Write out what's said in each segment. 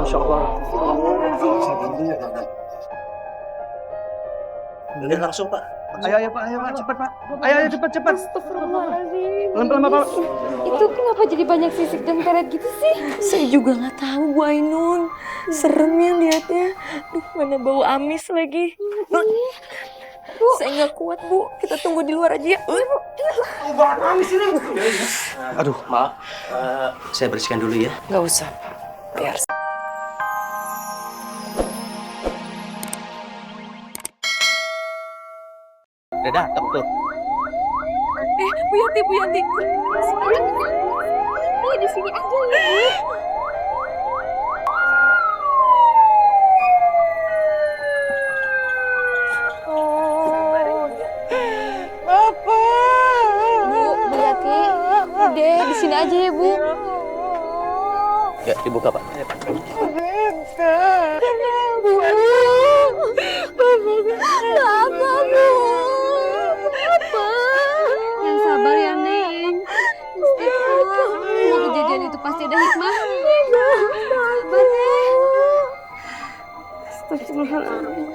Masya Allah. Udah langsung Pak. Ayo Pak, cepat Pak. Ayo cepat. Astagfirullahaladzim. Pelan-pelan Pak. Itu kenapa jadi banyak sisik dan karet gitu sih? Saya juga nggak tahu Bu Ainun. Serem ya liatnya. Duh, mana bau amis lagi. Bu, saya nggak kuat Bu. Kita tunggu di luar aja ya. Aduh, maaf. Saya bersihkan dulu ya. Nggak usah. Biar. Udah datang tuh. Bu Yanti. Ini di sini aja ya. Bu Yati, udah di sini aja ya Bu. Ya, dibuka Pak. Bu, apa Bu? Apa? Yang sabar ya Neng. Istighfar. Semua kejadian itu pasti ada hikmahnya. Sabar Neng. Astagfirullahaladzim.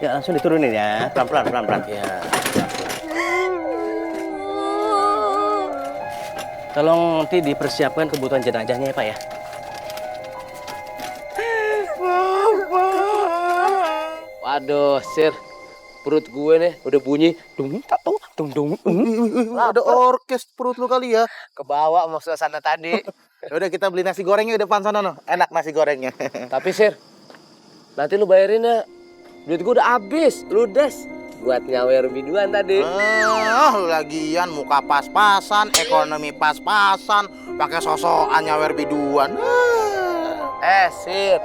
Ya, langsung diturunin ya. Pelan-pelan. Ya. Tolong nanti dipersiapkan kebutuhan jenazahnya ya Pak ya. Waduh, Sir. Perut gue nih udah bunyi dung. Ada orkes perut lu kali ya. Kebawa sama suasana tadi. Udah kita beli nasi gorengnya di depan sana no. Enak nasi gorengnya. Tapi Sir, nanti lu bayarin ya. Duit gue udah habis, ludes. Buat nyawer biduan tadi. Lu lagian muka pas-pasan, ekonomi pas-pasan, pakai sosokan nyawer biduan. Sir.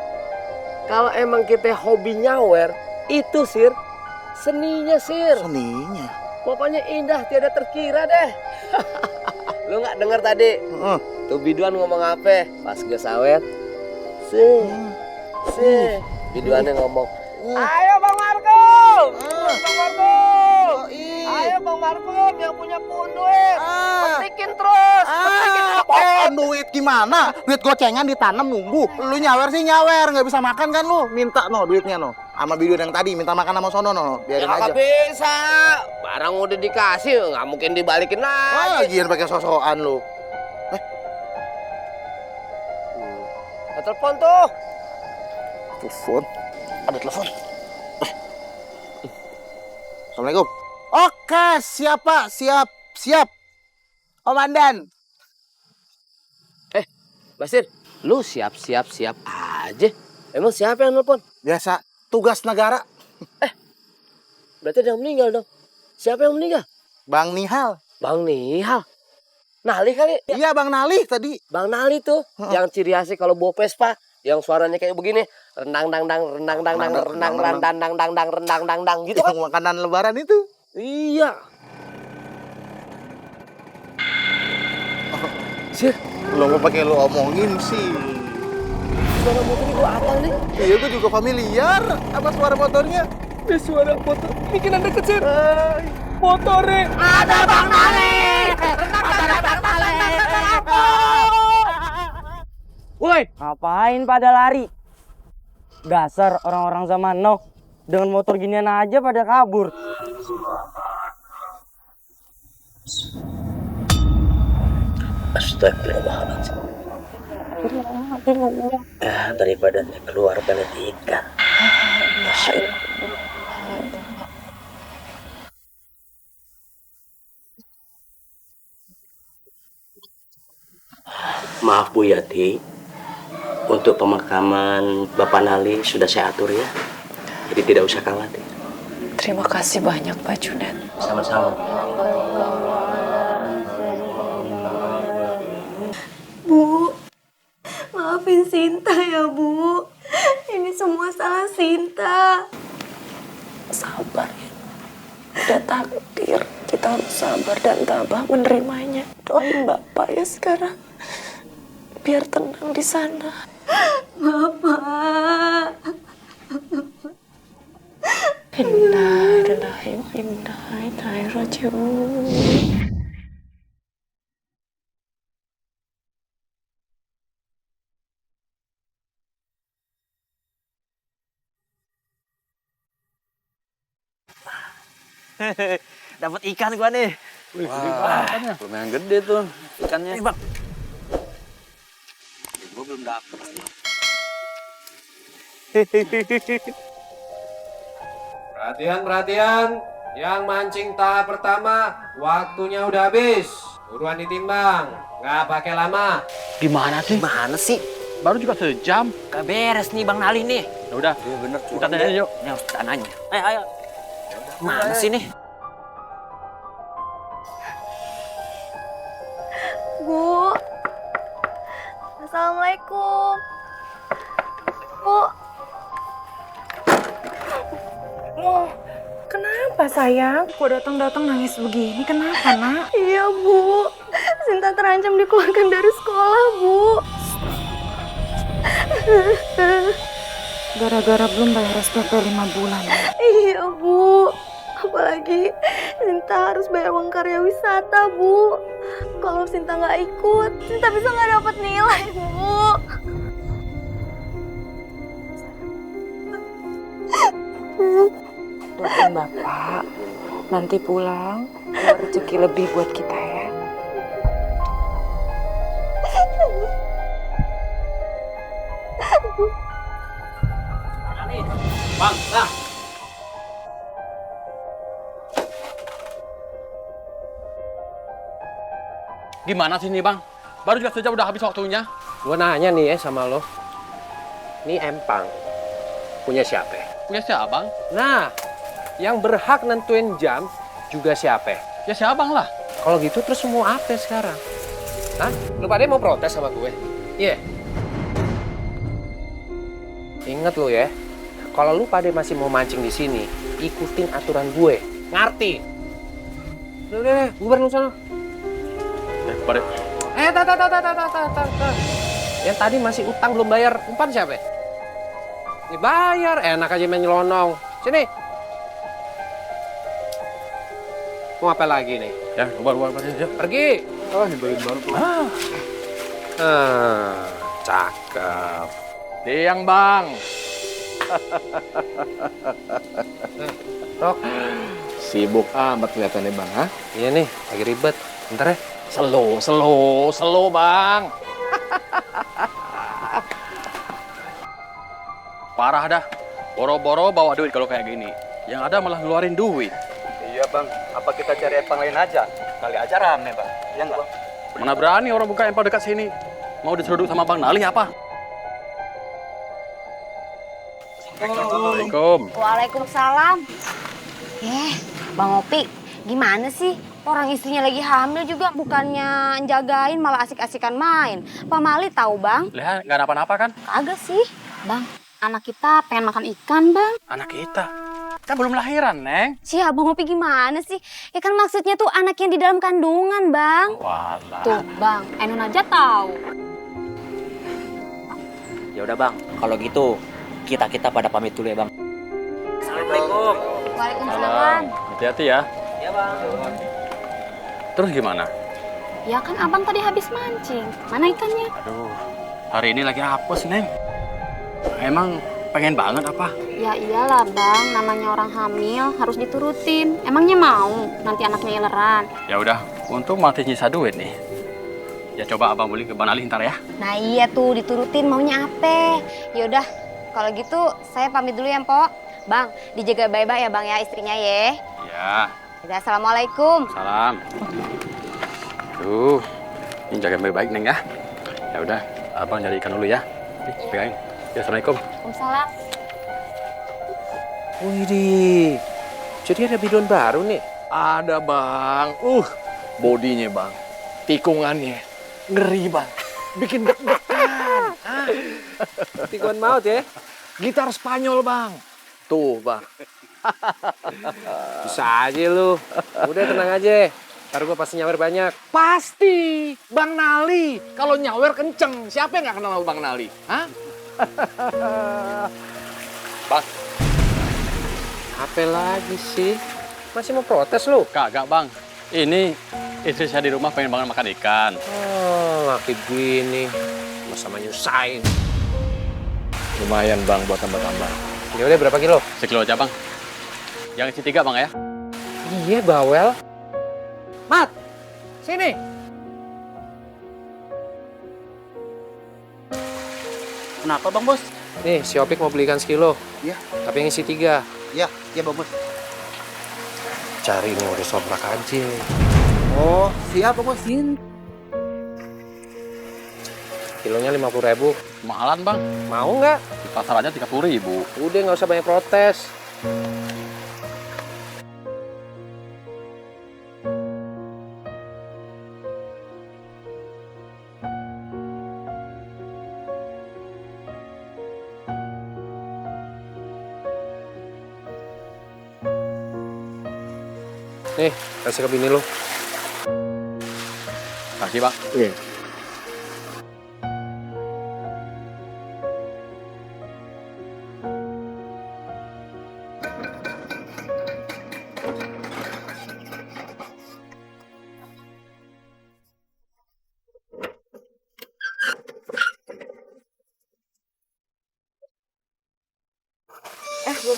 Kalau emang kita hobi nyawer, itu Sir, seninya Sir. Seninya. Pokoknya indah tiada terkira deh. Lu nggak denger tadi? Tuh biduan ngomong apa? Pas gue sawet. Biduannya ngomong, ayo Bang Marco! Bang Marco! Ayo Bang Marco yang punya duit. Petikin terus. Petikin Apaan duit gimana? Duit gocengan ditanam nunggu. Lu nyawer sih nyawer, nggak bisa makan kan lu? Minta no duitnya no. Sama biduan yang tadi minta makan sama sono no. Biarin ya, aja. nggak bisa. Barang udah dikasih, nggak mungkin dibalikin lagi. Lagian pakai sosokan lu. Telepon tuh. Telepon. Ada telepon. Assalamualaikum. Oke, siap Pak. Siap. Komandan. Basir, lu siap aja. Emang siapa yang nelpon? Biasa tugas negara. Berarti ada yang meninggal dong. Siapa yang meninggal? Bang Nihal. Bang Nihal. Nali kali? Iya, Bang Nalih tadi. Bang Nali tuh, yang ciri khasnya kalau bawa Vespa, yang suaranya kayak begini, rendang gitu kan? Yang makanan lebaran itu. Iya. Sir, Lo mau pakai lo omongin sih. suara motor itu apa nih? Iya, gue juga familiar apa suara motornya. Suara motor, bikin anda kecil. Motornya ada Bang Nali. Ada Bang Nali. Woi, ngapain pada lari? Dasar orang-orang zaman now. Dengan motor ginian aja pada kabur. Astagfirullahaladzim. Ya, daripada keluar dari ikan. Maaf Bu Yati, untuk pemakaman Bapak Nali sudah saya atur ya. Jadi tidak usah khawatir. Terima kasih banyak Pak Junet. Sama-sama. Bu, maafin Sinta ya Bu. Ini semua salah Sinta. Sabar ya. Udah takdir. Kita harus sabar dan tabah menerimanya. Doain Bapak ya sekarang. Biar tenang di sana. Bapak. Innalillahi wa inna ilaihi raji'un. Dapat ikan gua nih. Wah, lumayan gede tuh ikannya. Nih, Bang. Gue belum dapet. Perhatian, perhatian. Yang mancing tahap pertama, waktunya udah habis. Buruan ditimbang, nggak pakai lama. Gimana sih? Mana sih? Baru juga sejam. Gak beres nih Bang Nali nih. Ya udah, Iya bener, kita tanya yuk. Ini harus kita nanya. Ayo. Mana sih nih? Bu. Assalamualaikum. Bu. Kenapa sayang? Kok datang-datang nangis begini? Kenapa nak? Iya, Bu. Sinta terancam dikeluarkan dari sekolah, Bu. Gara-gara belum bayar SPP 5 bulan. Iya, Bu. Apalagi Sinta harus bayar uang karya wisata, Bu. Kalau Sinta nggak ikut, Sinta bisa nggak dapat nilai, Bu. Doain Bapak, nanti pulang ada rezeki lebih buat kita ya. Bang, nah. Gimana sih nih, Bang? Baru juga sejam udah habis waktunya. Gue nanya nih ya sama lo. Ini empang. Punya siapa? Punya siapa, Bang? Nah, yang berhak nentuin jam juga siapa? Ya si Abang lah. Kalau gitu terus mau apa sekarang? Hah? Lu pada mau protes sama gue? Iya. Ingat lo ya, kalau lu pada masih mau mancing di sini, ikutin aturan gue. Ngerti? Udah, bubar lu sana. Pada Ta. Yang tadi masih utang belum bayar, umpan siapa? Ini bayar, enak aja main nyelonong. Sini. Mau apa lagi nih? ya, bubar yuk. Pergi. Oh, nyebelin baru. Cakep. Tiang, Bang. Rok. Sibuk amat kelihatannya, Bang, ha? Iya nih, lagi ribet. Bentar ya. Slow, Bang. Parah dah. Boro-boro bawa duit kalau kayak gini. Yang ada malah ngeluarin duit. Iya bang, apa kita cari empang lain aja? Kali aja rame bang, iya nggak bang? Mana berani orang buka empang dekat sini. Mau diseruduk sama Bang Nali apa? Assalamualaikum. Waalaikumsalam. Bang Opi, gimana sih? Orang istrinya lagi hamil juga bukannya jagain malah asik-asikan main. Pak Mali tahu bang? Lihat, nggak apa-apa kan? Kagak sih. Bang, anak kita pengen makan ikan bang. Anak kita. Kan belum lahiran, Neng. Si Abang Opi gimana sih? Ya kan maksudnya tuh anak yang di dalam kandungan bang. Walah. Tuh bang, Enon aja tahu. Ya udah Bang, kalau gitu kita pada pamit dulu ya Bang. Assalamualaikum. Waalaikumsalam. Hati-hati ya. Ya Bang. Terus gimana? Ya kan abang tadi habis mancing. Mana ikannya? Aduh, hari ini lagi apes, Neng. Emang pengen banget apa? Ya iyalah bang, namanya orang hamil harus diturutin. Emangnya mau nanti anaknya ileran? Ya udah, untung masih nyisa duit nih. Ya coba abang beli ke Bang Ali ntar ya. Nah iya tuh diturutin maunya apa. Yaudah kalau gitu saya pamit dulu ya Mpok. Bang dijaga baik-baik ya bang ya istrinya ya. Ya. Yaudah, assalamualaikum. Salam. Tuh, ini jaga baik-baik Neng ya. Ya udah, abang cari ikan dulu ya. Pegangin. Ya, assalamualaikum. Waalaikumsalam. Widih, jadi ada bidon baru nih? Ada bang. Bodinya bang. Tikungannya. Ngeri bang. Bikin deg-degan. Tikungan maut ya? Gitar Spanyol bang. Tuh bang. Bisa aja lu. Udah tenang aja. Ntar gue pasti nyawer banyak. Pasti Bang Nali. Kalau nyawer kenceng. Siapa yang gak kenal sama Bang Nali? Hah? Bang. Apa lagi sih? Masih mau protes lu? Kagak bang. Ini istri saya di rumah pengen banget makan ikan. Oh, laki gini. Masa nyusahin. Lumayan bang buat tambah-tambah. Ya udah berapa kilo? Sekilo aja bang. Yang isi 3 bang ya. Iya, bawel. Mat, sini. Kenapa Bang Bos? Nih, si Opik mau belikan sekilo. Iya. Tapi yang isi 3. Iya, iya Bang Bos. Cari nih udah sobrak aja. Oh, siap Bang Bos. Kilonya 50.000. Mahalan bang, Mau nggak? di pasar aja 30.000. Udah nggak usah banyak protes. Nih, kasih ke bini lu. Kasih bang. Iya.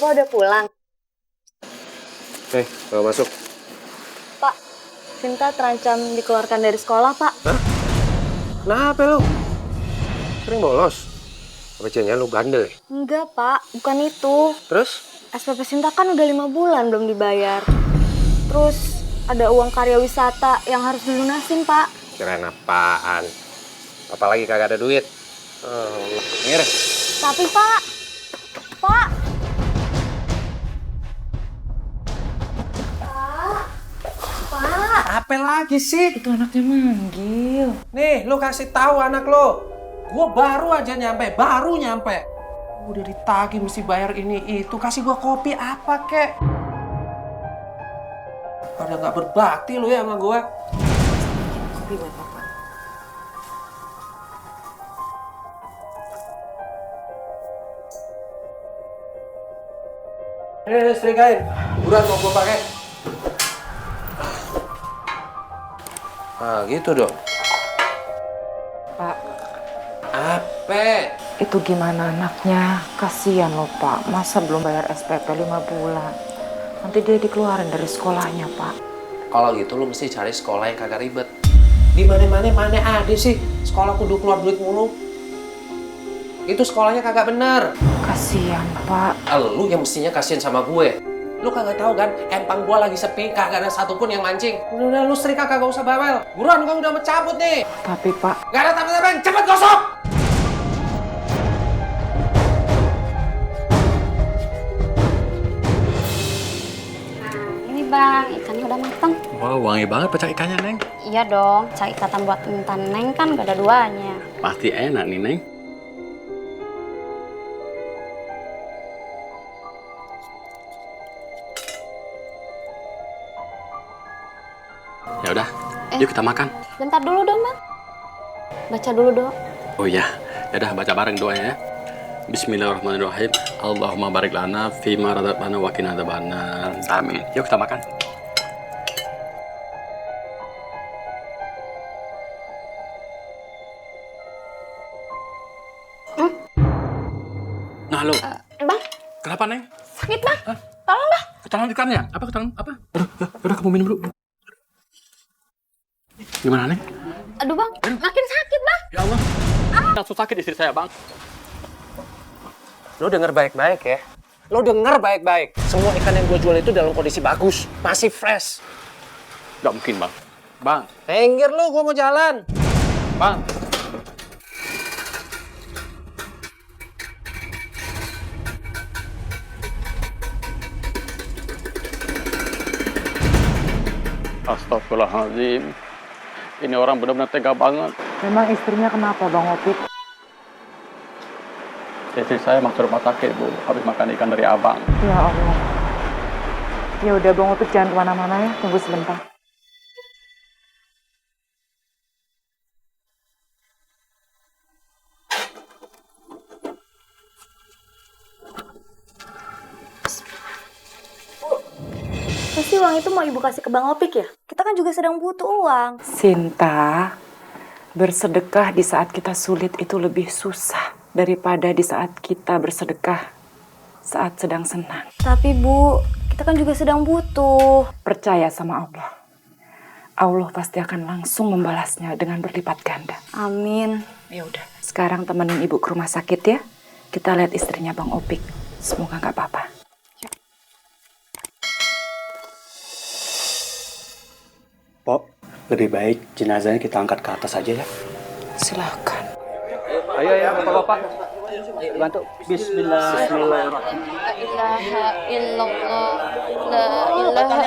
Bapak udah pulang. Nih, bawa masuk. Pak, Sinta terancam dikeluarkan dari sekolah, Pak. Kenapa lu? Sering bolos? Apa jangan lu bandel ya? Enggak, Pak. Bukan itu. Terus? SPP Sinta kan udah 5 bulan belum dibayar. Terus ada uang karya wisata yang harus dilunasin, Pak. Kirain apaan? Apalagi kagak ada duit. Oh, ngir. Tapi, Pak. Pak. Apa lagi sih? Itu anaknya manggil. Nih, lu kasih tahu anak lo. Gua baru aja nyampe, Udah ditagih mesti bayar ini itu. Kasih gua kopi apa kek? Pada nggak berbakti lu ya sama gua. Kopi buat Bapak. Setrikain. Buruan mau gua pakai. Nah, gitu dong. Pak, Apa? itu gimana anaknya? Kasihan loh Pak, masa belum bayar SPP 5 bulan? Nanti dia dikeluarin dari sekolahnya Pak. Kalau gitu lu mesti cari sekolah yang kagak ribet. Di mana ada sih sekolah kudu keluar duit mulu. Itu sekolahnya kagak bener. Kasihan Pak. Lu yang mestinya kasihan sama gue. Lu kagak tahu kan, empang gua lagi sepi, kagak ada satupun yang mancing. Udah, lu setrika kagak usah bawel. Buruan, gua udah mau cabut nih. Tapi Pak, Gak ada tapi-tapi, cepet gosok! Ini, Bang. Ikannya udah matang. Wah, wangi banget pecah ikannya, Neng. Iya dong. Cari ikatan buat intan Neng kan gak ada duanya. Pasti enak nih, Neng. Ya udah, yuk kita makan. Bentar dulu dong, Bang. Baca dulu doa. Oh iya, ya udah baca bareng doanya ya. Bismillahirrahmanirrahim. Allahumma barik lana fima razaqtana wa qina adzabannar. Amin. Yuk kita makan. Nah, lo. Bang, Kenapa, Neng? sakit, Bang. Tolong, Bang. Ketangan ikannya? Apa ketangan? Apa? Udah kamu minum dulu. Gimana, Neng? Aduh, Bang. Makin sakit, Bang. Ya Allah. Langsung sakit istri saya, Bang. Lo denger baik-baik ya. Lo denger baik-baik. Semua ikan yang gue jual itu dalam kondisi bagus. Masih fresh. Gak mungkin, Bang. Bang. Enggir lo, gue mau jalan. Bang. Astagfirullahaladzim. Ini orang benar-benar tega banget. memang istrinya kenapa Bang Opik? Istri saya masuk rumah sakit, Bu. Habis makan ikan dari abang. Ya Allah. Ya udah Bang Opik jangan kemana-mana ya, tunggu sebentar. Pasti uang itu mau ibu kasih ke Bang Opik ya? Kita kan juga sedang butuh uang. Sinta, bersedekah di saat kita sulit itu lebih susah daripada di saat kita bersedekah saat sedang senang. Tapi Bu, kita kita kan juga sedang butuh. Percaya sama Allah. Allah pasti akan langsung membalasnya dengan berlipat ganda. Amin. Ya udah, sekarang temenin ibu ke rumah sakit ya. Kita lihat istrinya Bang Opik. Semoga nggak apa-apa. Pok, lebih baik jenazahnya kita angkat ke atas aja ya. Silakan. Ayo ya bapak-bapak. Bantu. Bismillah. Bismillahirrahmanirrahim. La ilaha illallah. La ilaha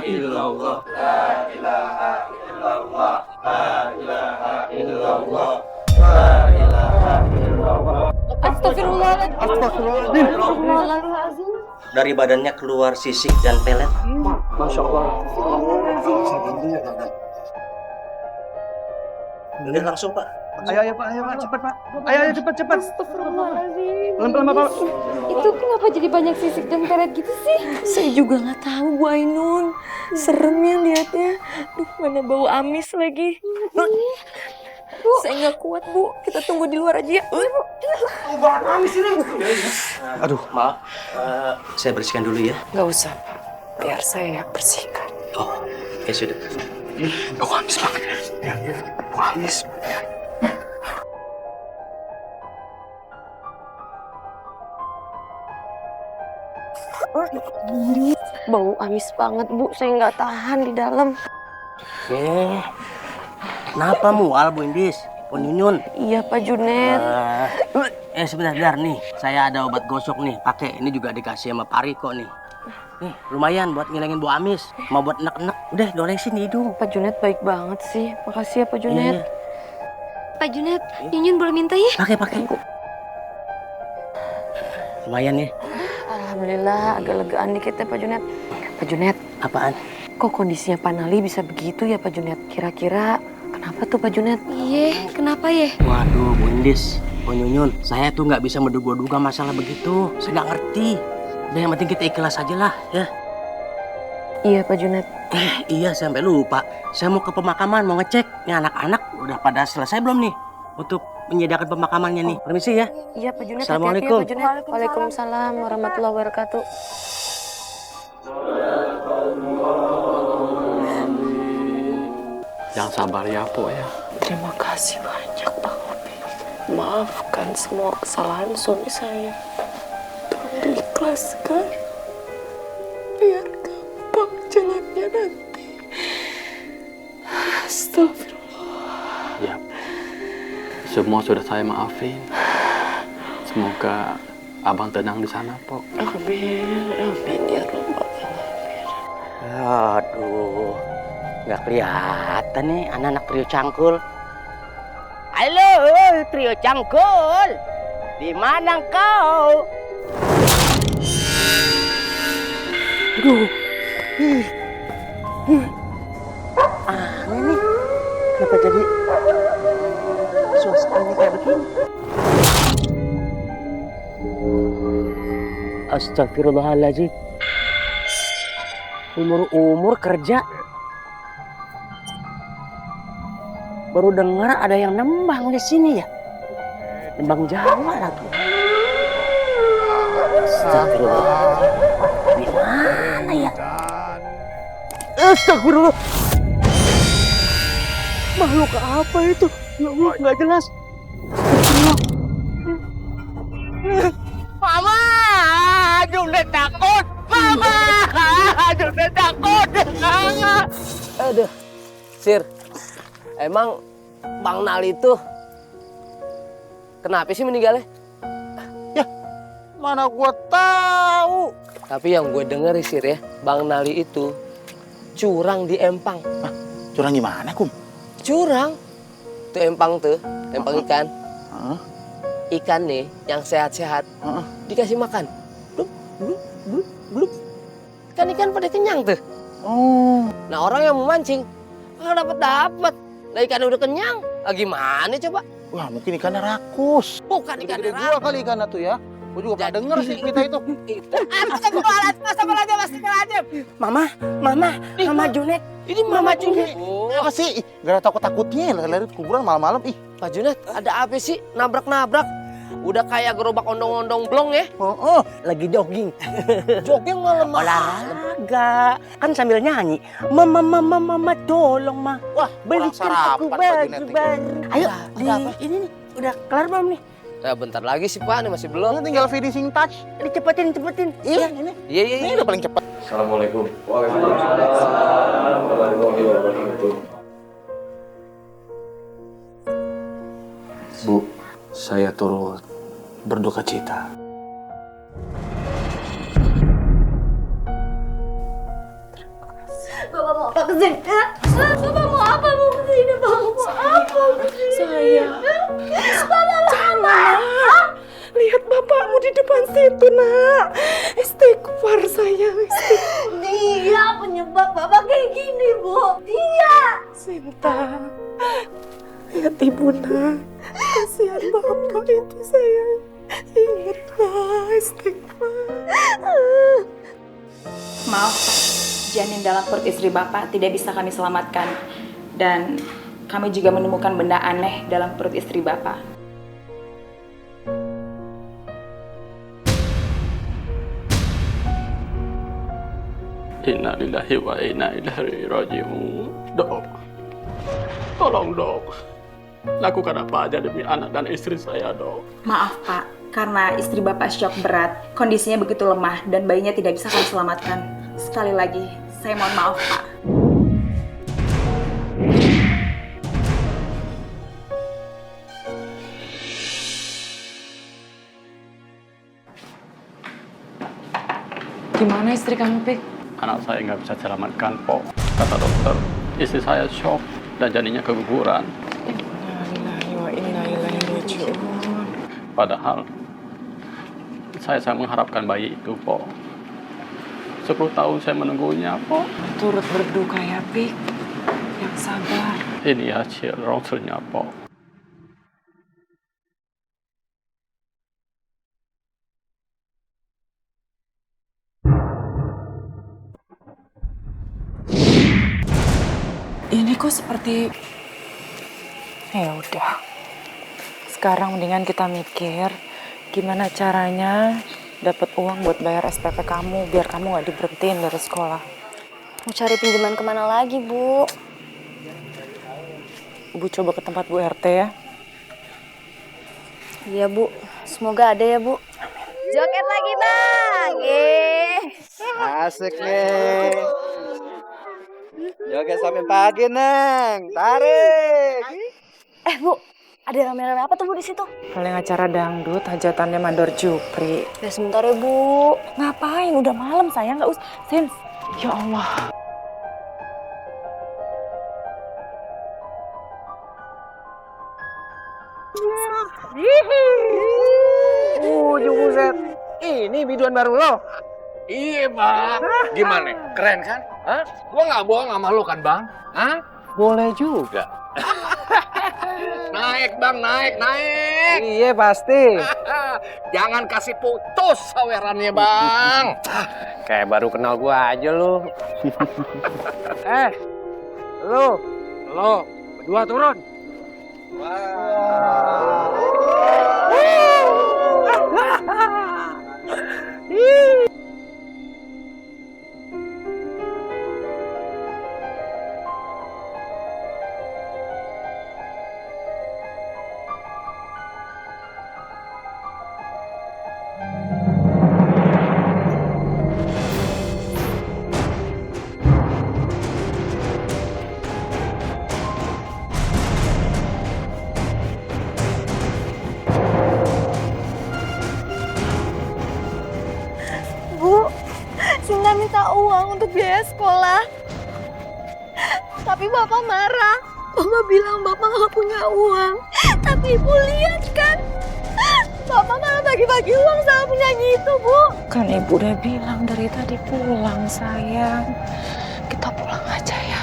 illallah. La ilaha illallah. Astagfirullahaladzim. Dari badannya keluar sisik dan pelet. Masya Allah. Udah langsung, Pak. Ayo pak, cepat pak. Ayo cepat. Astagfirullahaladzim. Pelan-pelan bapak. Itu kenapa jadi banyak sisik dan pelet gitu sih? Saya juga nggak tahu Bu Ainun. Serem ya liatnya. Duh, mana bau amis lagi. Bu, saya nggak kuat Bu. Kita tunggu di luar aja ya. Aduh, maaf. Saya bersihkan dulu ya. Nggak usah, biar saya yang bersihkan. Oh, ya sudah. Oh, habis banget. Ya, habis. Bau amis banget Bu. Saya nggak tahan di dalam. Kenapa mual, Bu Indis? Bu Nyunyun? Iya Pak Junet. Sebentar nih. Saya ada obat gosok nih. Pakai. Ini juga dikasih sama Pak Riko nih. Nih, lumayan buat ngilangin bau amis. Mau buat enek-enek. Udah, golesin di hidung. Pak Junet baik banget sih. Makasih ya Pak Junet. Iya. Pak Junet, Nyunyun boleh minta ya? Pakai. Lumayan ya. Alhamdulillah agak legaan dikit ya Pak Junet. Pak Junet, Apaan? kok kondisinya Pak Nali bisa begitu ya Pak Junet? Kira-kira kenapa tuh Pak Junet? Iya, kenapa ya? Waduh, Bu Indis. Bu Nyunyun, saya tuh nggak bisa menduga-duga masalah begitu. Saya nggak ngerti. Udah, yang penting kita ikhlas aja lah, ya. Iya Pak Junet. Iya, sampai lupa. Saya mau ke pemakaman, mau ngecek. Nih anak-anak udah pada selesai belum nih? Untuk menyediakan pemakamannya nih. Permisi ya. Iya Pak Junet. Assalamualaikum. Hati-hati ya, Pak Junet. Waalaikumsalam warahmatullahi wabarakatuh. Yang sabar ya, Po ya. Terima kasih banyak Bang Opik. Maafkan semua kesalahan suami saya. Tolong diikhlaskan. Biar gampang jalannya nanti. Astagfirullah. Ya. Semua sudah saya maafin. Semoga abang tenang di sana, Po. Amin, amin ya Rabbal alamin. Aduh, nggak kelihatan nih anak-anak trio cangkul. Halo, trio cangkul. Di mana kau? Aduh. Aneh nih. Kenapa jadi suasananya kayak begini? Astagfirullahaladzim. Umur-umur kerja. Baru dengar ada yang nembang di sini ya. Nembang Jawa lagi. Astagfirullah. Di mana ya? Astagfirullah. Makhluk apa itu? Ya Allah, nggak jelas. Astagfirullah. Mama, Junet takut. Mama, Junet takut. Aduh, Sir. Emang Bang Nali itu kenapa sih meninggalnya? Mana gua tahu. Tapi yang gue denger Sir ya, Bang Nali itu curang di empang. Curang gimana, Kum? Curang. Tuh empang tuh, empang ikan. Hah? Ikan nih yang sehat-sehat dikasih makan. Blup, blup, blup, blup. Kan ikan pada kenyang tuh. Oh. Nah orang yang memancing nggak dapat. Nah ikan udah kenyang, gimana coba? Wah, mungkin ikannya rakus. Bukan ikan Gede gua kali ikannya tuh ya. Gua juga pernah denger sih kita itu. Mama Junet. Ini Mama Junet. Apa sih? Ih, gak ada takut-takutnya lari-lari ke kuburan malam-malam. Ih, Pak Junet, ada apa sih? Nabrak-nabrak. Udah kayak gerobak ondong-ondong blong ya. Oh, lagi jogging. Jogging malam Olahraga. Kan sambil nyanyi. Mama, tolong, Ma. Wah, Belikan aku baju baru. Ayo, ini nih. Udah kelar belum nih? Ya bentar lagi sih Pak, ini masih belum. Tinggal finishing touch. Ini cepetin. Iya, ini. Iya. Ini udah paling cepat. Assalamualaikum. Bu, saya turut berduka cita. Bapak mau apa kesini? Bapak mau apa mau kesini? Bapak mau apa kesini? Sayang, jangan. Lihat bapakmu di depan situ, nak. Istighfar, sayang. Dia penyebab Bapak kayak gini, Bu. Dia. Sinta, lihat ibu, nak. Kasihan bapak itu, sayang. Ingatlah, istighfar. Maaf, janin dalam perut istri Bapak tidak bisa kami selamatkan. Dan kami juga menemukan benda aneh dalam perut istri Bapak. Inna lillahi wa inna ilaihi raji'un. Dok, tolong dok. Lakukan apa aja demi anak dan istri saya, dok. Maaf Pak, karena istri Bapak syok berat, kondisinya begitu lemah dan bayinya tidak bisa kami selamatkan. Sekali lagi, saya mohon maaf Pak. Gimana istri kamu, Pik? Anak saya nggak bisa selamatkan, Pok. Kata dokter, istri saya shock dan janinnya keguguran. Innalillahi wa inna ilaihi raji'un. Padahal saya mengharapkan bayi itu, Pok. 10 tahun saya menunggunya, Pok. Turut berduka ya, Pik. Yang sabar. Ini hasil ronselnya, Pok. Ini kok seperti... Ya udah. Sekarang mendingan kita mikir gimana caranya dapat uang buat bayar SPP kamu biar kamu nggak diberhentiin dari sekolah. Mau cari pinjaman kemana lagi, Bu? Bu coba ke tempat Bu RT ya. Iya, Bu. Semoga ada ya, Bu. Joget lagi, Bang. Asik nih. Joget sampai pagi, Neng. Tarik. Bu, ada rame-rame apa tuh, Bu, di situ? Paling acara dangdut, hajatannya Mandor Jupri. Ya sebentar ya, Bu. Ngapain? Udah malam sayang, nggak usah. Sin, ya Allah. Buset. Ini biduan baru lo. Iya, Bang. Gimana? Keren kan? Hah? Gua nggak bohong sama lo kan, Bang? Hah? Boleh juga. Naik, Bang, naik. Iya pasti. Jangan kasih putus sawerannya, Bang. Kayak baru kenal gua aja lu. Lu berdua turun. Bu, Sinta minta uang untuk biaya sekolah. Tapi Bapak marah. Bapak bilang Bapak nggak punya uang. Tapi Ibu lihat kan, Bapak malah bagi-bagi uang sama penyanyi itu, Bu. Kan ibu udah bilang dari tadi pulang sayang. Kita pulang aja ya.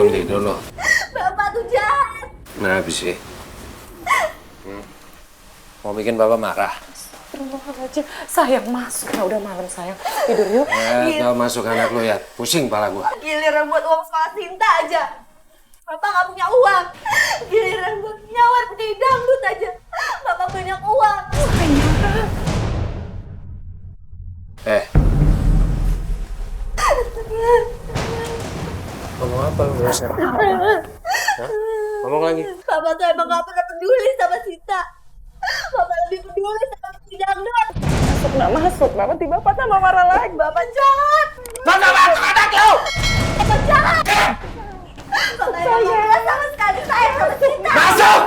belum tidur lo? Bapak tuh jahat. Kenapa sih? Mau bikin Bapak marah? Astagfirullahaladzim. Sayang, masuk. Nah, udah malam, sayang. Tidur yuk. Kau masuk anak lo ya, pusing pala gua. Giliran buat uang sekolah Sinta aja. Bapak nggak punya uang. Giliran buat nyawar penyanyi dangdut aja. Bapak banyak uang. Ngomong apa lu biasa? Ngomong lagi. Bapak tuh emang nggak pernah peduli sama Sinta. Bapak lebih peduli sama penyanyi dangdut. Masuk, nak masuk. Nanti Bapak tambah marah lagi. Bapak jahat. Bapak bantu anak lo! Bapak jahat. Bapak emang nggak pernah sama sekali sayang sama Sinta. Masuk!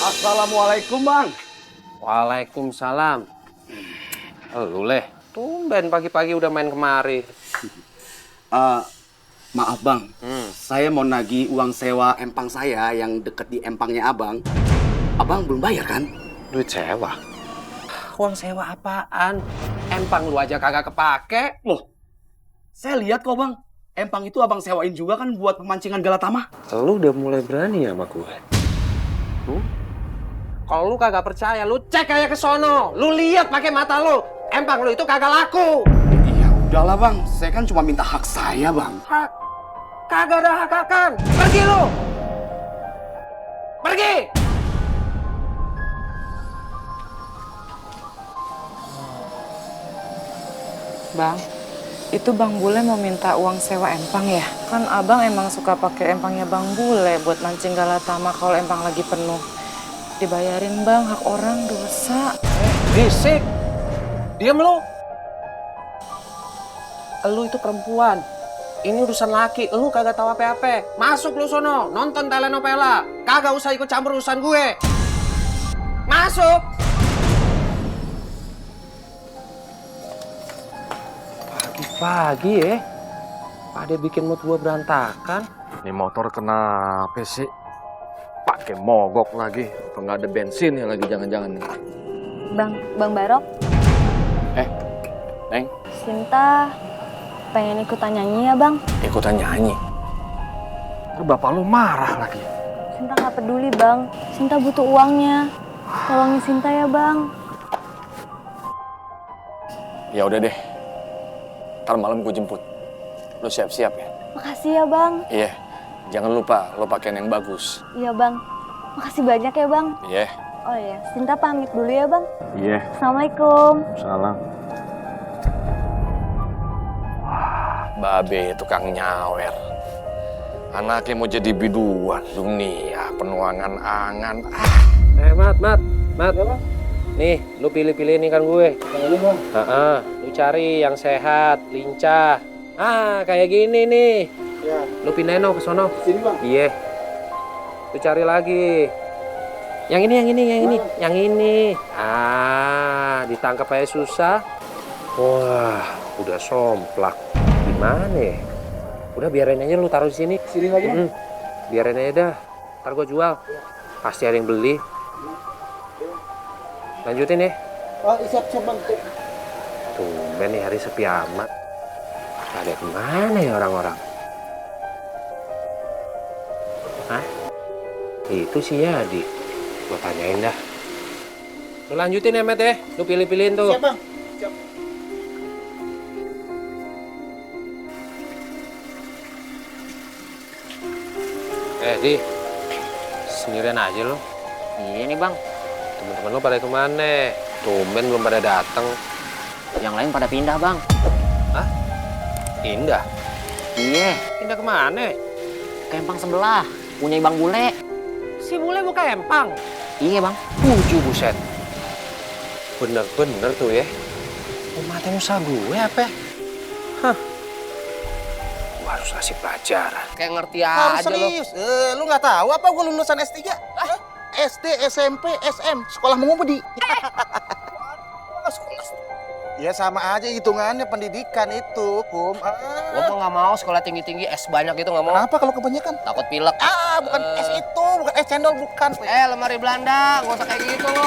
Assalamualaikum, Bang. Waalaikumsalam. Lu leh, tumben pagi-pagi udah main kemari. Maaf, Bang. Saya mau nagih uang sewa empang saya yang deket di empangnya Abang. Abang belum bayar kan? Duit sewa? Uang sewa apaan? Empang lu aja kagak kepake. Loh, saya lihat kok, Bang. Empang itu Abang sewain juga kan buat pemancingan Galatama. Lu udah mulai berani sama gue. Kalau lu kagak percaya, lu cek aja ke sono. Lu lihat pakai mata lu. Empang lu itu kagak laku. Ya udahlah, Bang. Saya kan cuma minta hak saya, Bang. Hak? Kagak ada hak-hakan. Pergi lu. Pergi. Bang, itu Bang Bule mau minta uang sewa empang ya? Kan Abang emang suka pakai empangnya Bang Bule buat mancing Galatama kalau empang lagi penuh. Dibayarin Bang, hak orang dosa. Bisik. Diam lu. Lu itu perempuan. Ini urusan laki. Lu kagak tahu apa-apa. Masuk lu sono. Nonton telenovela. Kagak usah ikut campur urusan gue. Masuk. Pagi-pagi ya. Pada bikin mood gue berantakan. Ini motor kenapa sih? Pakai mogok lagi. Atau nggak ada bensin ya lagi jangan-jangan nih. Bang Barok. Neng. Sinta pengen ikutan nyanyi ya, Bang? Ikutan nyanyi. Ntar bapak lu marah lagi. Sinta nggak peduli, Bang. Sinta butuh uangnya. Tolongin Sinta ya, Bang. Ya udah deh. Ntar malam gue jemput. Lu siap-siap ya. Makasih ya, Bang. Iya. Jangan lupa lo pakaian yang bagus. Iya, Bang. Makasih banyak ya, Bang. Iya. Oh iya, Sinta pamit dulu ya, Bang. Iya. Assalamualaikum. Salam. Babe tukang nyawer. Anaknya mau jadi biduan dunia penuangan angan. Mat. Nih, lu pilih-pilih ini kan gue. Yang ini, Bang? Lu cari yang sehat, lincah. Kayak gini nih. Ya. Lu pindahin ke sono. Sini, Bang. Iya. Lu cari lagi. Yang ini. Ditangkap aja susah. Wah, udah somplak. Gimana ya? Udah biarin aja lu taruh di sini. Sini lagi, Bang. Biarin aja dah. Ntar gua jual. Pasti ada yang beli. Lanjutin ya. Oh, siap, Bang. Tumben nih hari sepi amat. Pada kemana ya orang-orang? Hah? Itu si Yadi. Gua tanyain dah. Lu lanjutin ya, Met ya. Lu pilih-pilihin tuh. Siap, Bang. Siap. Di. Sendirian aja lu. Iya nih bang, Temen-temen lu pada kemana? Tumben belum pada datang. yang lain pada pindah bang. Indah. Iya, Indah kemana? ke empang sebelah, punya Bang Bule. Si Bule mau ke empang. Iya bang. Buset. Bener-bener tuh ya. Umatnya nusa gue apa? Hah. Gua harus kasih pelajaran. Kayak ngerti Harus aja lo. serius. Lu nggak tahu apa gue lulusan S3? SD, SMP, SM, sekolah mengemudi. Ya sama aja hitungannya pendidikan itu, Kum. Gua mau nggak mau sekolah tinggi-tinggi, S banyak itu nggak mau. Kenapa kalau kebanyakan? Takut pilek. bukan es itu, bukan es cendol, bukan. Lemari Belanda, nggak usah kayak gitu lo.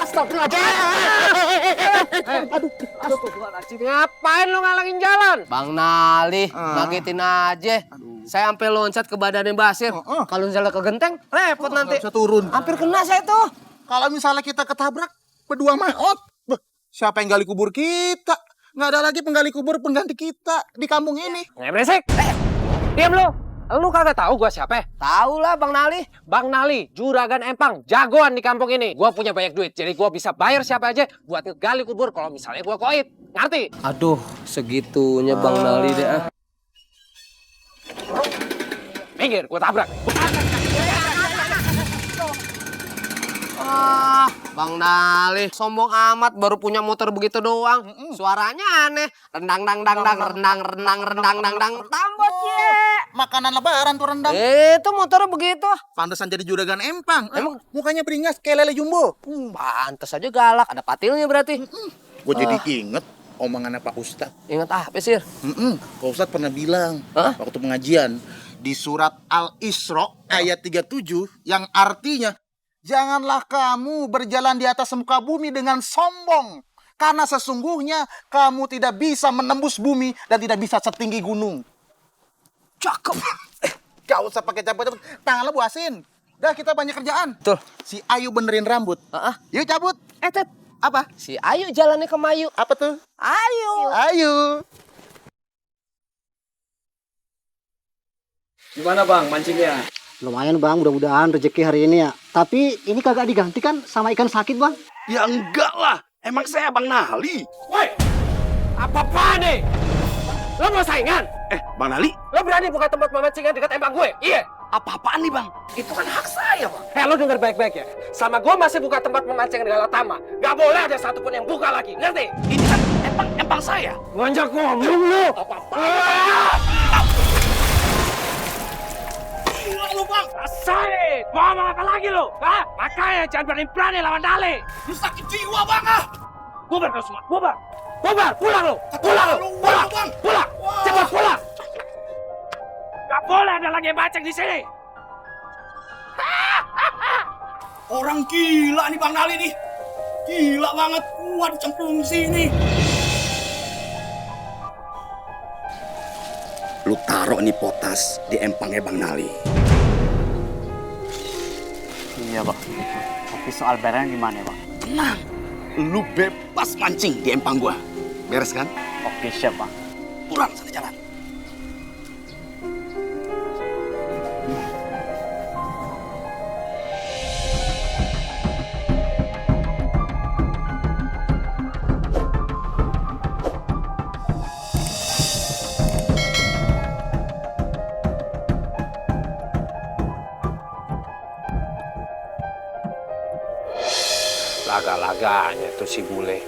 Astagfirullahaladzim, ngapain lo ngalangin jalan? Bang Nali, ngagetin aja. Saya sampai loncat ke badannya Basir. Kalau misalnya ke genteng, repot nanti. Bisa turun. Hampir kena saya tuh. Kalau misalnya kita ketabrak, berdua maut. Siapa yang gali kubur kita? Nggak ada lagi penggali kubur pengganti kita di kampung ini. Ngebresek. Diam lo. Lu kagak tahu gua siapa? Tahu lah Bang Nali. Bang Nali, juragan empang, jagoan di kampung ini. Gua punya banyak duit, jadi gua bisa bayar siapa aja buat ngegali kubur kalau misalnya gua koit. Ngerti? Aduh, segitunya Bang Nali deh. Minggir, gua tabrak. Bang Nali, sombong amat baru punya motor begitu doang. Suaranya aneh. Rendang dang dang dang rendang rendang rendang dang dang tambot ye. Makanan lebaran tuh rendang. Itu motornya begitu. Pantesan jadi juragan empang. Emang mukanya beringas kayak lele jumbo. Pantes aja galak, ada patilnya berarti. Gue jadi inget omongannya Pak Ustadz. Ingat apa sih? Pak Ustadz pernah bilang waktu pengajian di surat Al-Isra ayat 37 yang artinya janganlah kamu berjalan di atas muka bumi dengan sombong. Karena sesungguhnya kamu tidak bisa menembus bumi dan tidak bisa setinggi gunung. Cakep. Gak usah pakai cabut-cabut. Tangan lo buasin. Dah kita banyak kerjaan. Betul. Si Ayu benerin rambut. Yuk cabut. Tet. Apa? Si Ayu jalannya ke Mayu. Apa tuh? Ayu. Ayu. Gimana bang, mancingnya? Lumayan bang, mudah-mudahan rezeki hari ini ya. Tapi ini kagak diganti kan sama ikan sakit bang? Ya enggak lah. Emang saya Bang Nali. Woi, apa-apaan nih? Lo mau saingan? Bang Nali, Lo berani buka tempat memancingan dekat empang gue? Iya. apa-apaan nih Bang? Itu kan hak saya Bang. Lo denger baik-baik ya. Sama gue masih buka tempat memancingan di Galatama. Gak boleh ada satupun yang buka lagi, ngerti? Ini kan empang saya. Ngonjak ngomong lo. Gila lu Bang. Rasain! Mau ngomong apa lagi lo? Hah? Makanya jangan berani-berani lawan Dale. Lu sakit jiwa Bang ah. Bubar lo semua, bubar! Bubar! Pulang lo! Pulang lo! Pulang! Pulang! Cepat pulang! Gak boleh ada lagi yang baceng di sini! Orang gila nih Bang Nali nih. Gila banget, kuat cemplung sini. Lu taruh nih potas di empangnya Bang Nali. Iya bang. Tapi soal barang gimana bang? Tenang, lu bebas mancing di empang gua. Beres kan? Oke siap bang. Pulang sana jalan. Laga-laganya tuh si bule.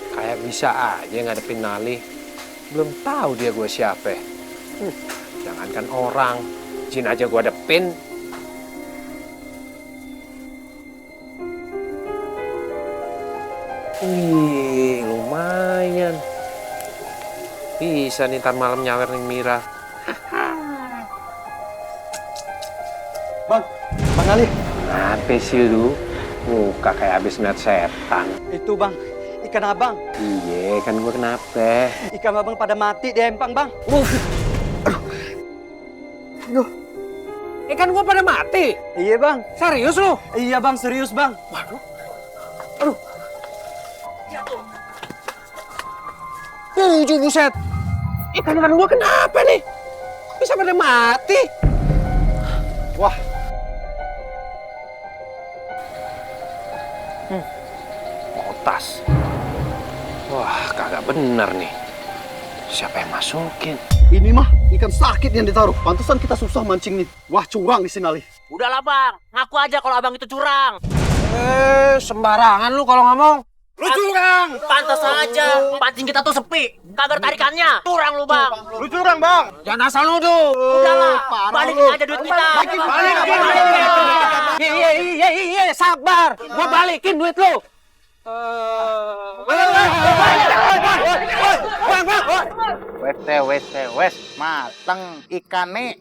Kayak bisa aja ngadepin Nali. Belum tahu dia gue siapa. Jangankan orang, jin aja gue hadepin. Wih, lumayan. Bisa nih ntar malam nyawer nih Mira. Bang Ali. Apa sih lu? Muka kayak habis ngeliat setan. Itu bang, ikan abang. Iya, kan gue kenapa? Ikan abang pada mati di empang bang. Ikan gue pada mati? Iya bang. Serius lu? Iya bang, serius bang. Buset. Ikan-ikan gue kenapa nih? Bisa pada mati? Wah. Potas. Wah, kagak bener nih. Siapa yang masukin? Ini mah ikan sakit yang ditaruh. Pantesan kita susah mancing nih. Wah, curang di sini Ali. Udahlah bang, ngaku aja kalau abang itu curang. Sembarangan lu kalau ngomong. Lu curang. Pantas aja, pancing kita tuh sepi. Kagak tarikannya. Curang lu bang. Lu curang bang. Jangan asal nuduh. Udahlah, balikin aja duit kita. Iya, sabar. Gua balikin duit lu. Wes mateng ikannya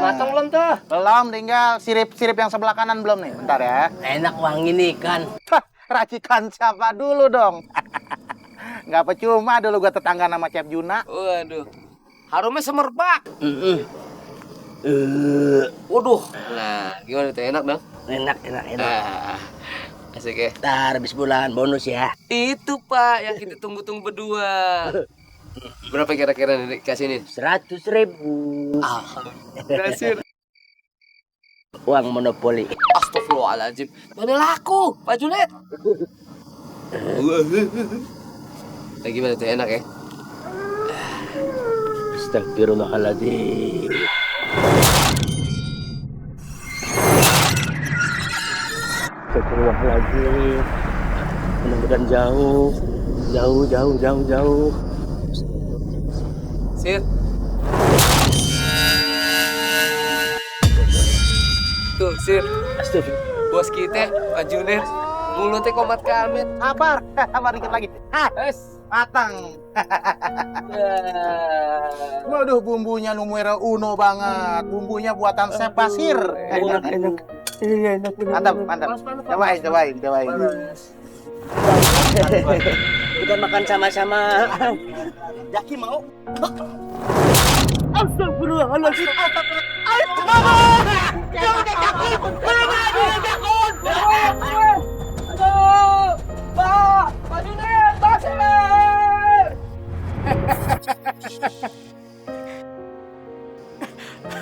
Matang belum tuh? Belum, tinggal sirip-sirip yang sebelah kanan belum nih. Bentar ya. Enak wangi nih kan. Racikan siapa dulu dong? Nggak percuma dulu gua tetangga nama Chef Juna. Waduh. Harumnya semerbak. Waduh, Nah, gimana tuh? Enak dong? enak. Asik ya. Ntar habis bulan bonus ya. Itu Pak yang kita tunggu-tunggu berdua. Berapa kira-kira nih kasih ini? 100.000. Berhasil. Uang monopoli. Astagfirullahaladzim. Mana laku, Pak Junet? Nah, gimana tuh? Enak ya? Astagfirullahaladzim. Astagfirullahaladzim. Mudah-mudahan jauh. Sir. Tuh, Sir. Astagfirullah. Bos kita, Pak Junet. Mulutnya komat kamit. Sabar, sabar dikit lagi. Matang. Waduh, bumbunya numero uno banget. Bumbunya buatan Chef Basir. Enak. Mantap. Cobain. Kita makan sama-sama. Jaki mau? Astagfirullahaladzim.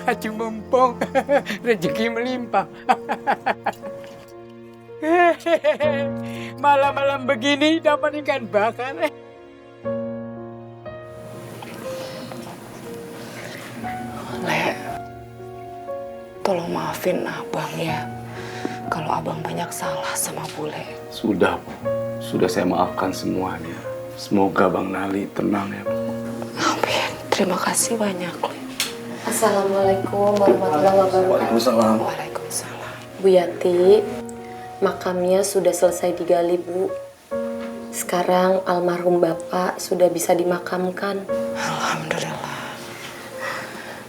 Haji mumpung rezeki melimpah. Malam-malam begini dapat ikan bakar. Tolong maafin abang ya. Kalau abang banyak salah sama bule. Sudah, Bu. Sudah saya maafkan semuanya. Semoga Bang Nali tenang ya, Bu. Amin. Terima kasih banyak. Assalamualaikum warahmatullahi wabarakatuh. Waalaikumsalam. Bu Yati, makamnya sudah selesai digali, Bu. Sekarang almarhum Bapak sudah bisa dimakamkan. Alhamdulillah.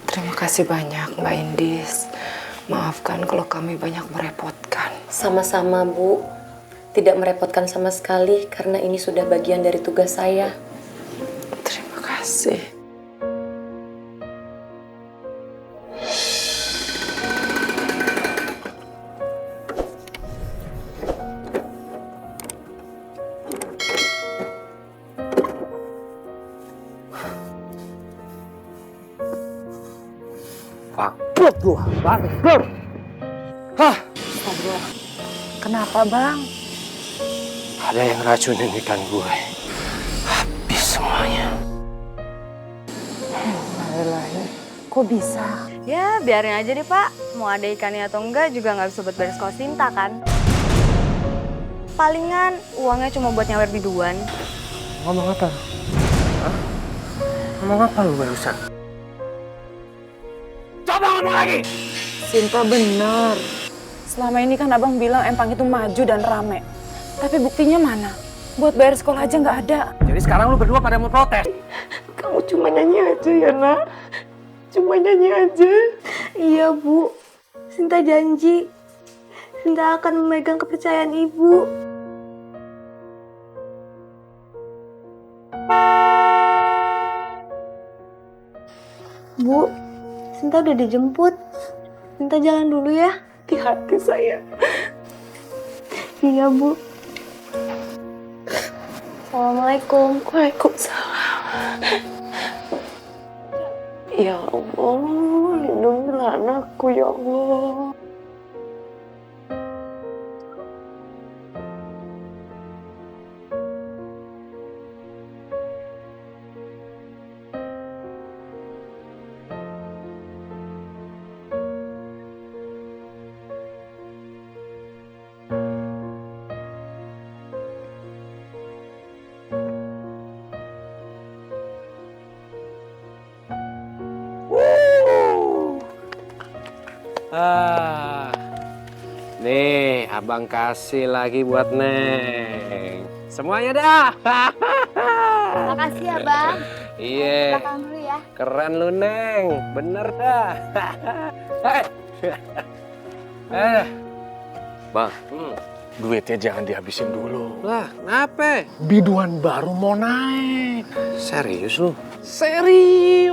Terima kasih banyak Mbak Indis. Maafkan kalau kami banyak merepotkan. Sama-sama, Bu. Tidak merepotkan sama sekali karena ini sudah bagian dari tugas saya. Terima kasih. Kenapa, Bang? Ada yang racunin ikan gue. Habis semuanya. Kok bisa? Ya, biarin aja deh, Pak. Mau ada ikannya atau enggak juga nggak bisa buat beres kos Sinta, kan? Palingan uangnya cuma buat nyawer biduan. Ngomong apa? Hah? Ngomong apa lu barusan? Coba ngomong lagi. Sinta benar. Selama ini kan abang bilang empang itu maju dan rame. Tapi buktinya mana? Buat bayar sekolah aja nggak ada. Jadi sekarang lu berdua pada mau protes? Kamu cuma nyanyi aja ya, Nak. Cuma nyanyi aja. Iya, Bu. Sinta janji. Sinta akan memegang kepercayaan Ibu. Bu, Sinta udah dijemput. Sinta jalan dulu ya. Hati-hati saya. Iya, Bu. Assalamualaikum. Waalaikumsalam. Ya Allah, lindungilah anakku ya Allah. Nih, abang kasih lagi buat Neng. Semuanya dah. Makasih Makasih ya, Bang. Iya. Belakang dulu ya. Keren lu, Neng. Bener dah. Bang, duitnya jangan dihabisin dulu. Lah, kenapa? Biduan baru mau naik. Serius lu? Serius.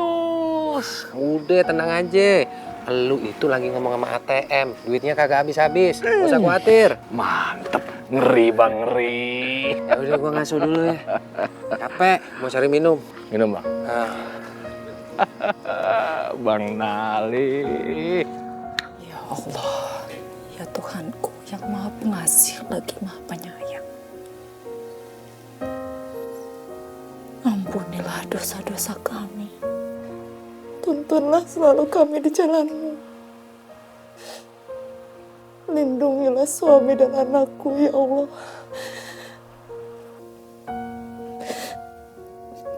Udah, tenang aja. Lu itu lagi ngomong sama ATM. Duitnya kagak habis-habis. Gak usah khawatir. Mantep. Ngeri bang, ngeri. Ya udah, gua ngasuh dulu ya. Capek, mau cari minum. Minum bang. Bang Nali. Ya Allah, ya Tuhanku yang maha pengasih lagi maha penyayang. Ampunilah dosa-dosa kami. Tuntunlah selalu kami di jalan-Mu. Lindungilah suami dan anakku, ya Allah.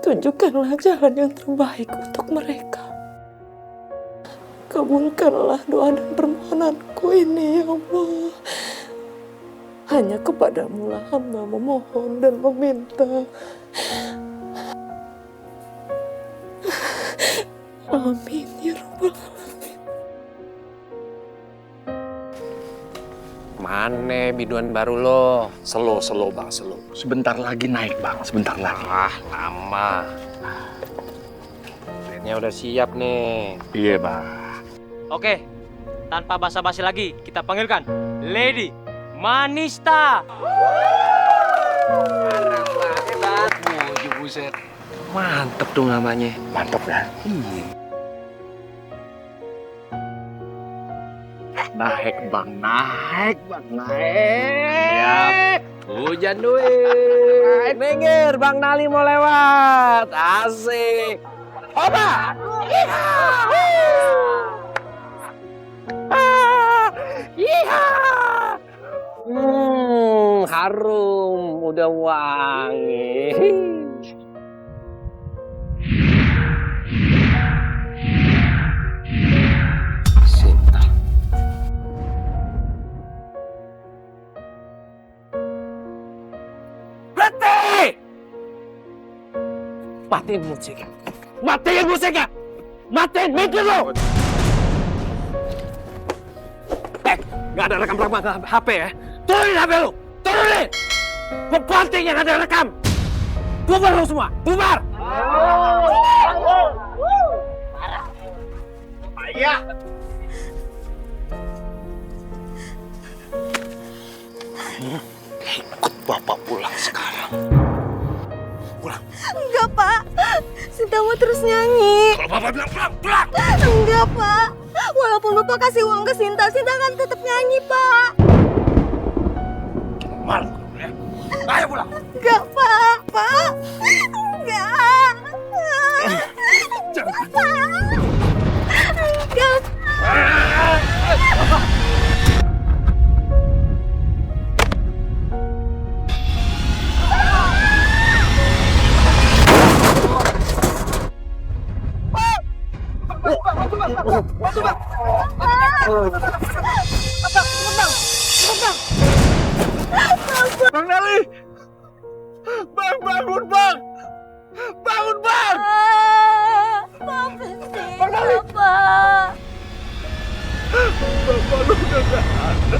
Tunjukkanlah jalan yang terbaik untuk mereka. Kabulkanlah doa dan permohonanku ini, ya Allah. Hanya kepadamu lah hamba memohon dan meminta. Amin ya Rabbal Alamin. Mana biduan baru lo? Slow bang, slow. Sebentar lagi naik bang, sebentar lagi. Ah, lama. Trennya udah siap nih. Iya bang. Oke, tanpa basa-basi lagi, kita panggilkan Lady Manista. Buset. Mantep tuh namanya. Mantep ya? Naik bang, naik. Siap. Hujan duit. Minggir, Bang Nali mau lewat. Asik. Oba. Harum, udah wangi. Matiin musiknya. Matiin musiknya. Matiin mikir lo. Gak ada rekam HP ya. Turunin HP lo. Turunin. Penting yang ada rekam. Bubar lo semua. Bubar. Iya. Ikut bapak pulang sekarang. Enggak, Pak. Sinta mau terus nyanyi. Kalau bapak bilang pulang. Enggak, Pak. Walaupun Bapak kasih uang ke Sinta, Sinta akan tetap nyanyi, Pak. Malu ya. Ayo pulang. Enggak, Pak. Pak. Enggak. Enggak, Pak. Enggak, Pak. Bang Nali! Bang, bangun bang! Bangun bang! Maafin Sinta, Pak. Bapak lu udah gak ada.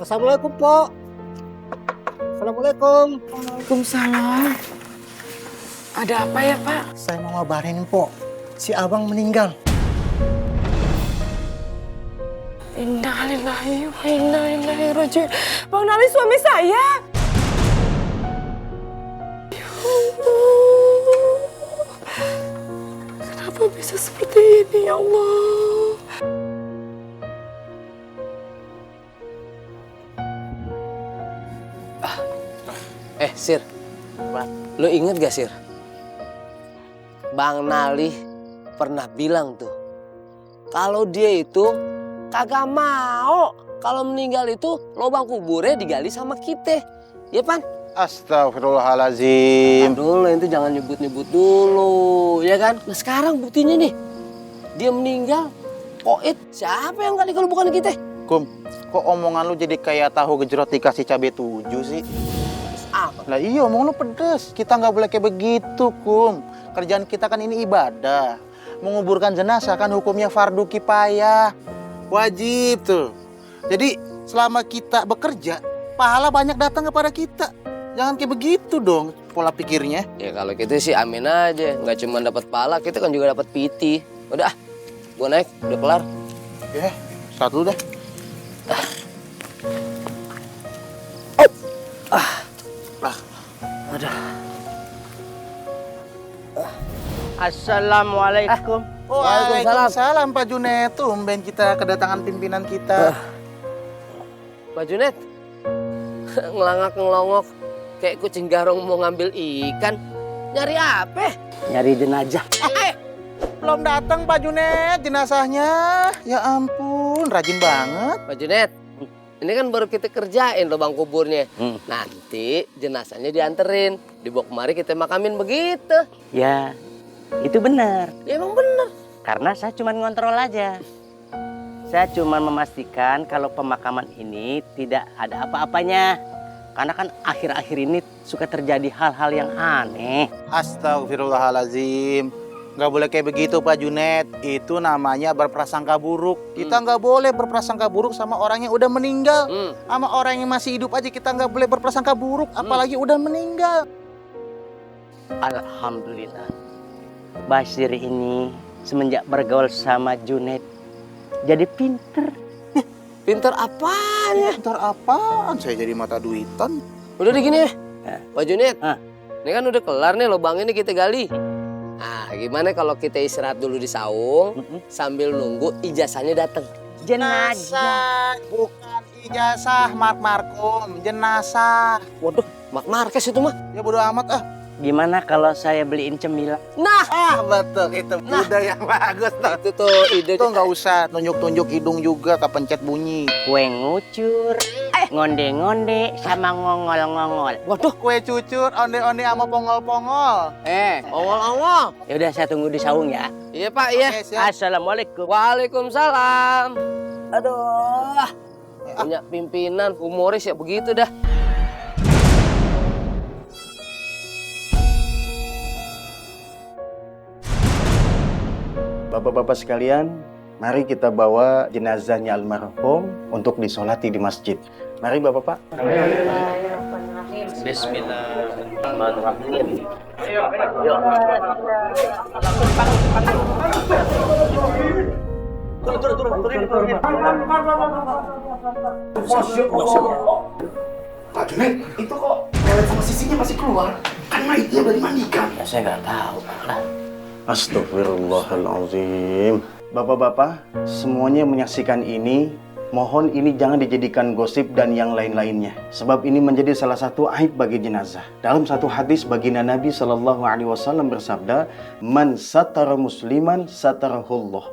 Assalamualaikum, Pok. Assalamualaikum. Waalaikumsalam. Ada apa ya, Pak? Saya mau ngabarin, Pok. Si Abang meninggal. Innalillahi wa inna ilaihi raji'un. Bang Nali suami saya. Ya Allah. Kenapa bisa seperti ini, ya Allah? Sir. Lu inget gak, Sir? Bang Nali pernah bilang tuh, kalau dia itu kagak mau kalau meninggal itu lubang kuburnya digali sama kita. Ya, Pan? Astagfirullahalazim. Dulu itu jangan nyebut-nyebut dulu, ya kan? Nah sekarang buktinya nih, dia meninggal. Koit, siapa yang gali kalau bukan kita? Kum, kok omongan lu jadi kayak tahu gejrot dikasih cabai 7 sih? Apa? Lah iya, omong lu pedes. Kita nggak boleh kayak begitu, Kum. Kerjaan kita kan ini ibadah. Menguburkan jenazah kan hukumnya fardu kifayah. Wajib tuh. Jadi selama kita bekerja, pahala banyak datang kepada kita. Jangan kayak begitu dong pola pikirnya. Ya kalau gitu sih amin aja. Nggak cuma dapat pahala, kita kan juga dapat piti. Udah, gua naik, udah kelar. Ya, start dulu deh. Assalamualaikum. Waalaikumsalam Pak Junet. Tumben kita kedatangan pimpinan kita. Pak Junet, ngelangak-ngelongok kayak kucing garong mau ngambil ikan. Nyari apa? Nyari jenazah. Belum datang Pak Junet jenazahnya. Ya ampun, rajin banget. Pak Junet, ini kan baru kita kerjain lubang kuburnya. Nanti jenazahnya dianterin, dibawa kemari kita makamin begitu. Ya, itu benar. Ya emang benar. Karena saya cuma ngontrol aja. Saya cuma memastikan kalau pemakaman ini tidak ada apa-apanya. Karena kan akhir-akhir ini suka terjadi hal-hal yang aneh. Astagfirullahalazim. Nggak boleh kayak begitu Pak Junet. Itu namanya berprasangka buruk. Kita nggak boleh berprasangka buruk sama orang yang udah meninggal. Sama orang yang masih hidup aja kita nggak boleh berprasangka buruk. Apalagi udah meninggal. Alhamdulillah. Basir ini semenjak bergaul sama Junet jadi pinter. Pinter apanya? Pinter apaan? Saya jadi mata duitan. Udah deh gini ya, Pak Junet. Ini kan udah kelar nih lubang ini kita gali. Nah, gimana kalau kita istirahat dulu di saung sambil nunggu ijazahnya datang? Jenazah, bukan ijazah, Markum. Jenazah. Waduh, Mark Marquez itu mah. Ya bodo amat ah. Gimana kalau saya beliin cemilan? Nah, betul itu. Ide yang bagus tuh. Itu tuh ide. Itu nggak usah tunjuk-tunjuk hidung juga kepencet bunyi. Kue ngucur, ngonde-ngonde, sama ngongol-ngongol. Waduh, kue cucur, onde-onde sama pongol-pongol. Ongol-ongol. Ya udah saya tunggu di saung ya. Iya Pak, iya. Assalamualaikum. Waalaikumsalam. Aduh, punya pimpinan humoris ya begitu dah. Bapak-bapak sekalian, mari kita bawa jenazahnya almarhum untuk disolati di masjid. Mari Bapak-bapak. Bismillahirrahmanirrahim. Pak Junet, itu kok toilet sama sisinya masih keluar? Kan mayatnya udah dimandikan. Ya saya nggak tahu lah. Astagfirullahaladzim. Bapak-bapak, semuanya menyaksikan ini, mohon ini jangan dijadikan gosip dan yang lain-lainnya. Sebab ini menjadi salah satu aib bagi jenazah. Dalam satu hadis baginda Nabi SAW bersabda, "Man satara musliman satarahullah."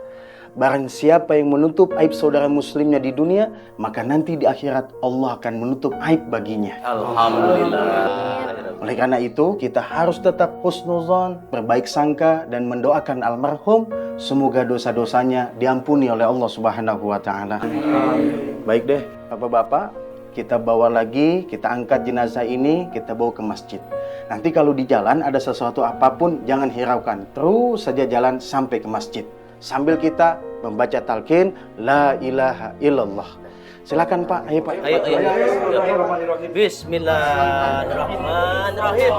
Barang siapa yang menutup aib saudara muslimnya di dunia, maka nanti di akhirat Allah akan menutup aib baginya. Alhamdulillah. Oleh karena itu, kita harus tetap husnuzon, berbaik sangka, dan mendoakan almarhum semoga dosa-dosanya diampuni oleh Allah Subhanahu wa Ta'ala. Baik deh, Bapak-bapak, kita bawa lagi, kita angkat jenazah ini, kita bawa ke masjid. Nanti kalau di jalan ada sesuatu apapun, jangan hiraukan. Terus saja jalan sampai ke masjid. Sambil kita membaca talqin, La ilaha illallah. Silakan Pak, ayo Pak. Ayo. Bismillahirrahmanirrahim.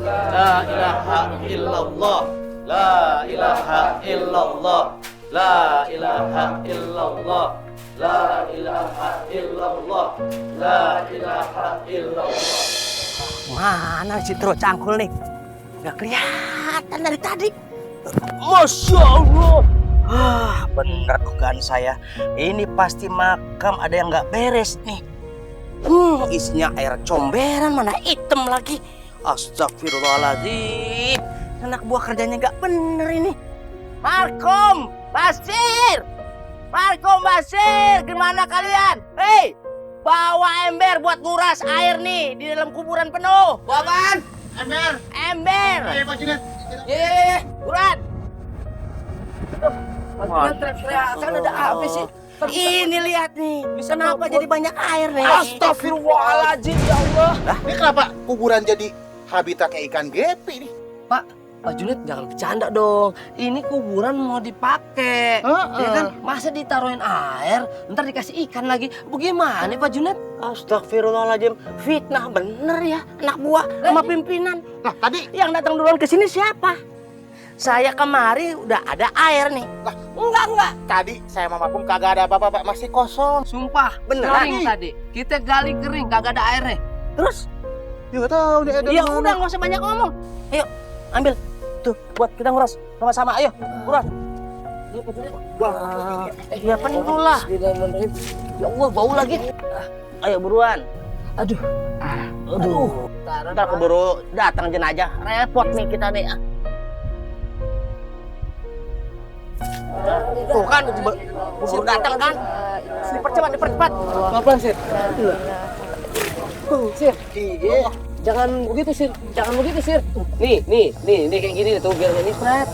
La ilaha illallah. La ilaha illallah. La ilaha illallah. La ilaha illallah. La ilaha illallah. Mana si Tro Cangkul nih? Gak kelihatan dari tadi. Masya Allah. Bener dugaan saya. Ini pasti makam ada yang nggak beres nih. Isinya air comberan, mana hitam lagi. Astagfirullahaladzim. Anak buah kerjanya nggak bener ini. Markom, Basir. Marco, Basir, gimana kalian? Hei, bawa ember buat nguras air nih di dalam kuburan penuh. Bawa apaan? Ember. Ember. Iya, Pak Junet. Iya, buruan. Pak Junet teriak-teriak, kan ada apa sih? Ini lihat nih, kenapa jadi banyak air nih? Astagfirullahaladzim, ya Allah. Lah, ini kenapa kuburan jadi habitatnya ikan gepi nih? Pak Junet jangan bercanda dong. Ini kuburan mau dipakai. Ya kan? Masa ditaruhin air, ntar dikasih ikan lagi. Bagaimana Pak Junet? Astagfirullahaladzim. Fitnah bener ya anak buah sama pimpinan. Nah, tadi yang datang duluan ke sini siapa? Saya kemari udah ada air nih. Lah, enggak. tadi saya sama Pung kagak ada apa-apa, Pak. Masih kosong. Sumpah, Beneran? kering tadi. Kita gali kering, kagak ada airnya. Terus? Ya nggak tahu nih ada Ya di mana. udah, nggak usah banyak ngomong. Ayo, ambil. Tuh, buat kita nguras sama-sama. Ayo, nguras. Wah, ya penuh lah. Ya Allah, bau lagi. Ayo buruan. Aduh. Ntar keburu datang jenazah. Repot nih kita nih. Tuh kan, keburu datang kan. Dipercepat. Apa Sir? Sir. Iya. Jangan begitu Sir. Nih kayak gini tuh biar ini flat.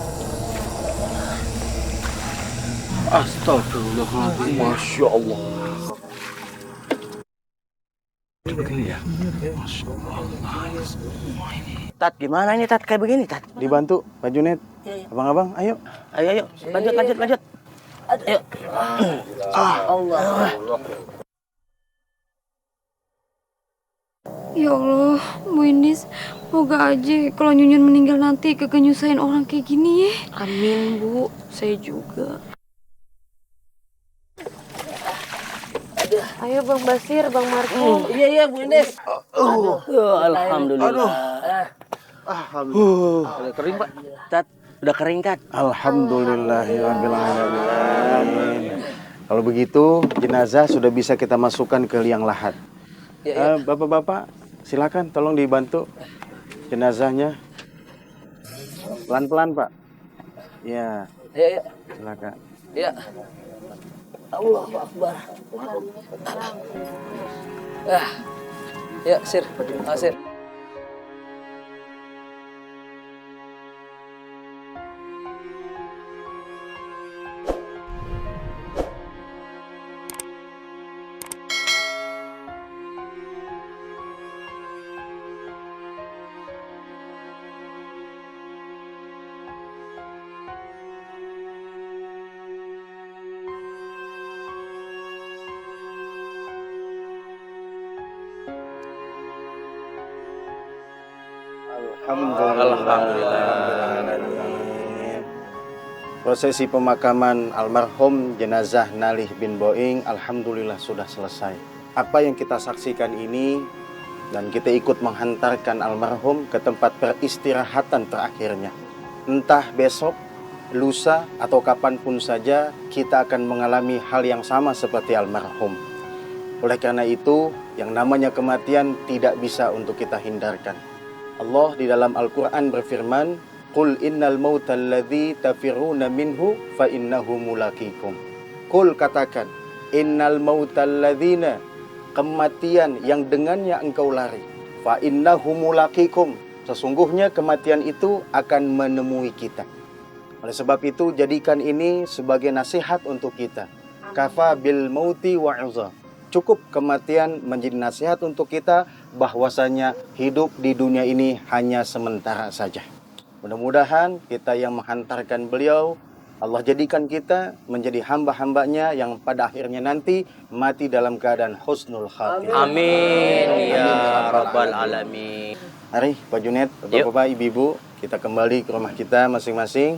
Astagfirullahaladzim. Masya Allah. Tat, gimana ini Tat kayak begini Tat? Dibantu, Pak Junet. Abang-abang, ayo. Ayo. Lanjut. Ayo. Allah. Ya Allah, Bu Indis, moga aja kalau Nyunyun meninggal nanti kagak nyusahin orang kayak gini ya. Amin, Bu. Saya juga. Ayo Bang Basir, Bang Marco. Iya, Bu Indis. Alhamdulillah. Alhamdulillah. Udah kering, Pak. Tat, udah kering, Tat. Alhamdulillahirabbil alamin. Kalau begitu, jenazah sudah bisa kita masukkan ke liang lahat. Bapak-bapak, silakan tolong dibantu jenazahnya. Pelan-pelan, Pak. Ya. Silakan. Ya. Allahu Akbar. Ya, Sir. Sir. Alhamdulillah. Prosesi pemakaman almarhum jenazah Nalih bin Boing alhamdulillah sudah selesai. Apa yang kita saksikan ini dan kita ikut menghantarkan almarhum ke tempat peristirahatan terakhirnya. Entah besok, lusa atau kapanpun saja kita akan mengalami hal yang sama seperti almarhum. Oleh karena itu, yang namanya kematian tidak bisa untuk kita hindarkan. Allah di dalam Al-Quran berfirman, Qul innal mauta alladhi tafiruna minhu fa innahu mulaqikum. Qul katakan, innal mauta alladhina, kematian yang dengannya engkau lari. Fa innahu mulaqikum, sesungguhnya kematian itu akan menemui kita. Oleh sebab itu, jadikan ini sebagai nasihat untuk kita. Kafa bil mauti wa'izah. Cukup kematian menjadi nasihat untuk kita bahwasanya hidup di dunia ini hanya sementara saja. Mudah-mudahan kita yang menghantarkan beliau, Allah jadikan kita menjadi hamba-hambanya yang pada akhirnya nanti mati dalam keadaan husnul khatimah. Amin ya rabbal alamin. Mari Pak Junet, Bapak-bapak, Ibu-ibu, kita kembali ke rumah kita masing-masing.